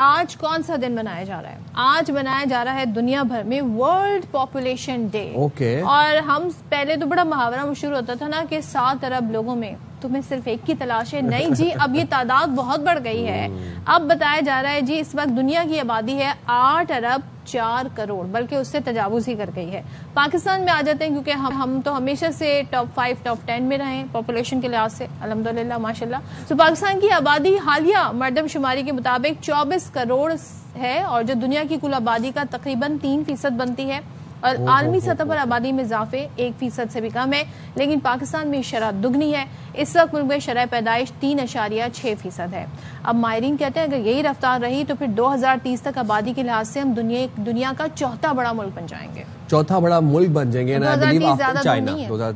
آج کون سا دن منایا جا رہا ہے؟ آج منایا جا رہا ہے دنیا بھر میں ورلڈ پاپولیشن ڈے. اور ہم پہلے تو بڑا محاورہ مشہور ہوتا تھا نا کہ 7 ارب لوگوں میں تمہیں صرف ایک کی تلاش ہے. نہیں جی، اب یہ تعداد بہت بڑھ گئی ہے. اب بتایا جا رہا ہے جی اس وقت دنیا کی آبادی ہے 8 ارب 4 کروڑ، بلکہ اس سے تجاوز ہی کر گئی ہے. پاکستان میں آ جاتے ہیں کیونکہ ہم تو ہمیشہ سے ٹاپ 5 ٹاپ 10 میں رہے پاپولیشن کے لحاظ سے، الحمدللہ ماشاءاللہ. تو پاکستان کی آبادی حالیہ مردم شماری کے مطابق 24 کروڑ ہے، اور جو دنیا کی کل آبادی کا تقریباً 3% بنتی ہے. اور عالمی سطح پر آبادی میں اضافے 1% سے بھی کم ہے، لیکن پاکستان میں شرح دگنی ہے. اس وقت ملک میں شرح پیدائش 3.6% ہے. اب ماہرین کہتے ہیں اگر یہی رفتار رہی تو پھر 2030 تک آبادی کے لحاظ سے ہم دنیا کا چوتھا بڑا ملک بن جائیں گے. چوتھا بڑا ملک بن جائیں گے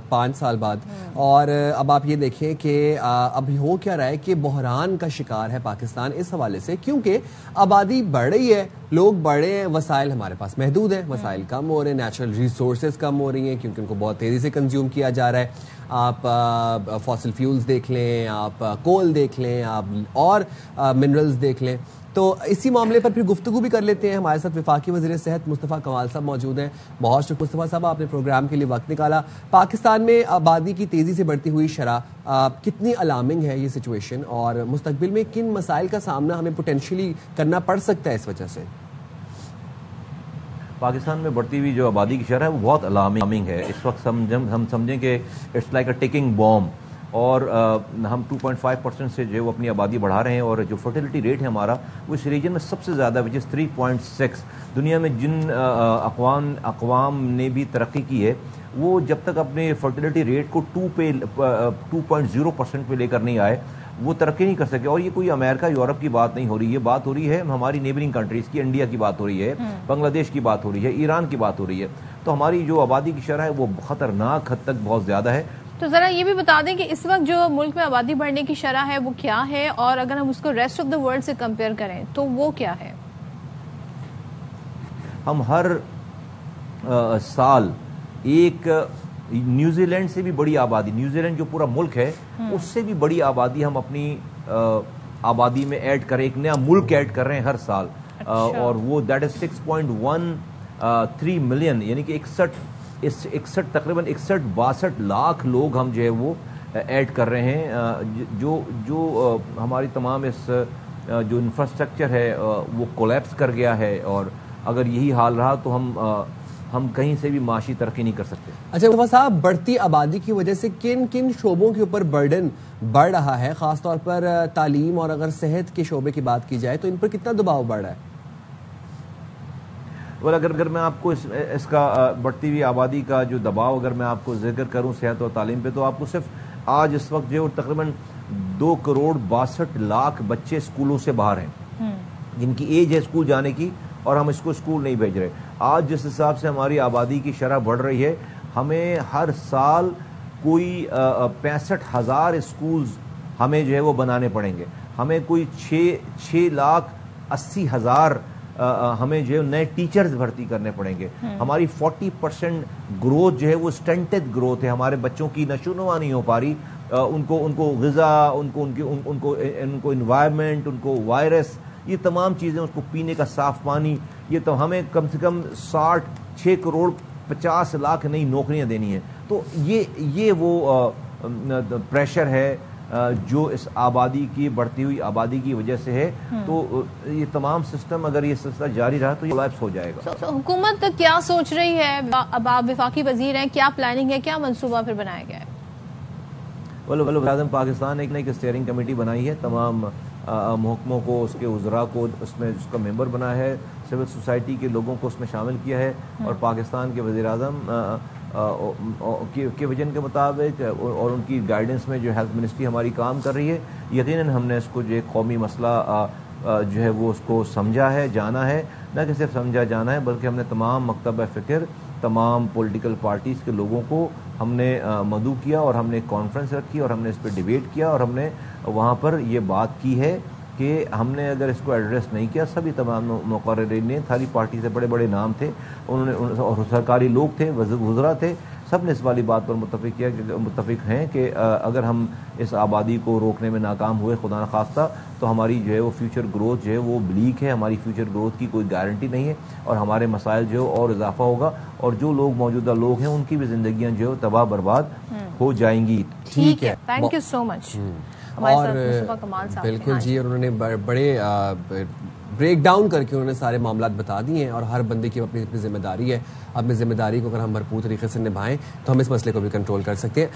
5 سال بعد. اور اب آپ یہ دیکھیں کہ ابھی ہو کیا رہا ہے کہ بحران کا شکار ہے پاکستان اس حوالے سے، کیونکہ آبادی بڑھ رہی ہے، لوگ بڑے ہیں، وسائل ہمارے پاس محدود ہیں، وسائل کم ہو رہے ہیں، نیچرل ریسورسز کم ہو رہی ہیں کیونکہ ان کو بہت تیزی سے کنزیوم کیا جا رہا ہے. آپ فاسل فیولز دیکھ لیں، آپ کول دیکھ لیں، آپ اور منرلز دیکھ لیں. تو اسی معاملے پر پھر گفتگو بھی کر لیتے ہیں. ہمارے ساتھ وفاقی وزیر صحت مصطفیٰ کمال صاحب موجود ہیں. بہت شکریہ مصطفیٰ صاحب، آپ نے پروگرام کے لیے وقت نکالا. پاکستان میں آبادی کی تیزی سے بڑھتی ہوئی شرح کتنی الارمنگ ہے یہ سچویشن، اور مستقبل میں کن مسائل کا سامنا ہمیں پوٹینشلی کرنا پڑ سکتا ہے اس وجہ سے؟ پاکستان میں بڑھتی ہوئی جو آبادی کی شرح ہے وہ بہت الارمنگ ہے. اس وقت ہم سمجھیں کہ it's like a ticking bomb, اور ہم 2.5% سے جو اپنی آبادی بڑھا رہے ہیں، اور جو فرٹیلٹی ریٹ ہے ہمارا وہ اس ریجن میں سب سے زیادہ وچ از 3.6. دنیا میں جن اقوام نے بھی ترقی کی ہے وہ جب تک اپنے فرٹیلٹی ریٹ کو 2.0% پہ لے کر نہیں آئے وہ ترقی نہیں کر سکے. اور یہ کوئی امریکہ یورپ کی بات نہیں ہو رہی ہے، بات ہو رہی ہے ہماری نیبرنگ کنٹریز کی. انڈیا کی بات ہو رہی ہے، بنگلہ دیش کی بات ہو رہی ہے، ایران کی بات ہو رہی ہے. تو ہماری جو آبادی کی شرح ہے وہ خطرناک حد تک بہت زیادہ ہے. تو ذرا یہ بھی بتا دیں کہ اس وقت جو ملک میں آبادی بڑھنے کی شرح ہے وہ کیا ہے، اور اگر ہم اس کو ریسٹ آف دا ورلڈ سے کمپیئر کریں تو وہ کیا ہے؟ ہم ہر سال ایک نیوزی لینڈ سے بھی بڑی آبادی، نیوزی لینڈ جو پورا ملک ہے اس سے بھی بڑی آبادی ہم اپنی آبادی میں ایڈ کریں، ایک نیا ملک ایڈ کر رہے ہیں ہر سال. اور وہ دیٹ از 6.13 ملین، یعنی کہ تقریباً 61-62 لاکھ لوگ ہم جو ہے وہ ایڈ کر رہے ہیں. جو ہماری تمام اس جو انفراسٹرکچر ہے وہ کولیپس کر گیا ہے، اور اگر یہی حال رہا تو ہم کہیں سے بھی معاشی ترقی نہیں کر سکتے. اچھا مصطفیٰ صاحب، بڑھتی آبادی کی وجہ سے کن کن شعبوں کے اوپر برڈن بڑھ رہا ہے، خاص طور پر تعلیم اور اگر صحت کے شعبے کی بات کی جائے تو ان پر کتنا دباؤ بڑھ رہا ہے؟ اگر میں آپ کو اس کا بڑھتی ہوئی آبادی کا جو دباؤ اگر میں آپ کو ذکر کروں صحت اور تعلیم پہ، تو آپ کو صرف آج اس وقت جو تقریباً 2.62 کروڑ بچے اسکولوں سے باہر ہیں جن کی ایج ہے اسکول جانے کی، اور ہم اس کو اسکول نہیں بھیج رہے. آج جس حساب سے ہماری آبادی کی شرح بڑھ رہی ہے، ہمیں ہر سال کوئی 65,000 اسکولز ہمیں جو ہے وہ بنانے پڑیں گے. ہمیں کوئی 6,80,000 ہمیں جو ہے نئے ٹیچرز بھرتی کرنے پڑیں گے. ہماری 40% گروتھ جو ہے وہ سٹنٹڈ گروتھ ہے. ہمارے بچوں کی نشو و نما نہیں ہو پا رہی. ان کو غذا، ان کو انوائرمنٹ، ان کو وائرس، یہ تمام چیزیں، اس کو پینے کا صاف پانی، یہ تو ہمیں کم سے کم 6 کروڑ 50 لاکھ نئی نوکریاں دینی ہیں. تو یہ وہ پریشر ہے جو اس آبادی کی بڑھتی ہوئی آبادی کی وجہ سے ہے. تو یہ تمام سسٹم اگر یہ سلسلہ جاری رہا تو یہ کولیپس ہو جائے گا. حکومت کیا سوچ رہی ہے؟ اب آپ وفاقی وزیر ہیں، کیا پلاننگ ہے، کیا منصوبہ پھر بنایا گیا ہے؟ وزیراعظم پاکستان نے ایک اسٹیئرنگ کمیٹی بنائی ہے، تمام محکموں کو، اس کے وزراء کو اس میں اس کا ممبر بنا ہے، سول سوسائٹی کے لوگوں کو اس میں شامل کیا ہے، اور پاکستان کے وزیر اعظم کے ویژن کے مطابق اور ان کی گائیڈنس میں جو ہیلتھ منسٹری ہماری کام کر رہی ہے. یقیناً ہم نے اس کو جو ایک قومی مسئلہ جو ہے وہ اس کو سمجھا ہے، جانا ہے. نہ کہ صرف سمجھا جانا ہے بلکہ ہم نے تمام مکتبہ فکر، تمام پولیٹیکل پارٹیز کے لوگوں کو ہم نے مدعو کیا، اور ہم نے ایک کانفرنس رکھی اور ہم نے اس پہ ڈیبیٹ کیا، اور ہم نے وہاں پر یہ بات کی ہے کہ ہم نے اگر اس کو ایڈریس نہیں کیا، سبھی تمام مقررین نے، ساری پارٹی سے بڑے بڑے نام تھے، انہوں نے، اور سرکاری لوگ تھے، وزراء تھے، سب نے اس والی بات پر متفق ہیں کہ اگر ہم اس آبادی کو روکنے میں ناکام ہوئے خدا نخواستہ تو ہماری جو ہے وہ فیوچر گروتھ جو ہے وہ بلیک ہے، ہماری فیوچر گروتھ کی کوئی گارنٹی نہیں ہے اور ہمارے مسائل جو ہے اور اضافہ ہوگا اور جو لوگ موجودہ لوگ ہیں ان کی بھی زندگیاں جو ہے تباہ برباد ہو جائیں گی. ٹھیک ہے، تھینک یو سو مچ. اور بالکل جی، انہوں نے بڑے بریک ڈاؤن کر کے انہوں نے سارے معاملات بتا دیے ہیں اور ہر بندے کی اپنی ذمہ داری ہے. اپنی ذمہ داری کو اگر ہم بھرپور طریقے سے نبھائیں تو ہم اس مسئلے کو بھی کنٹرول کر سکتے ہیں.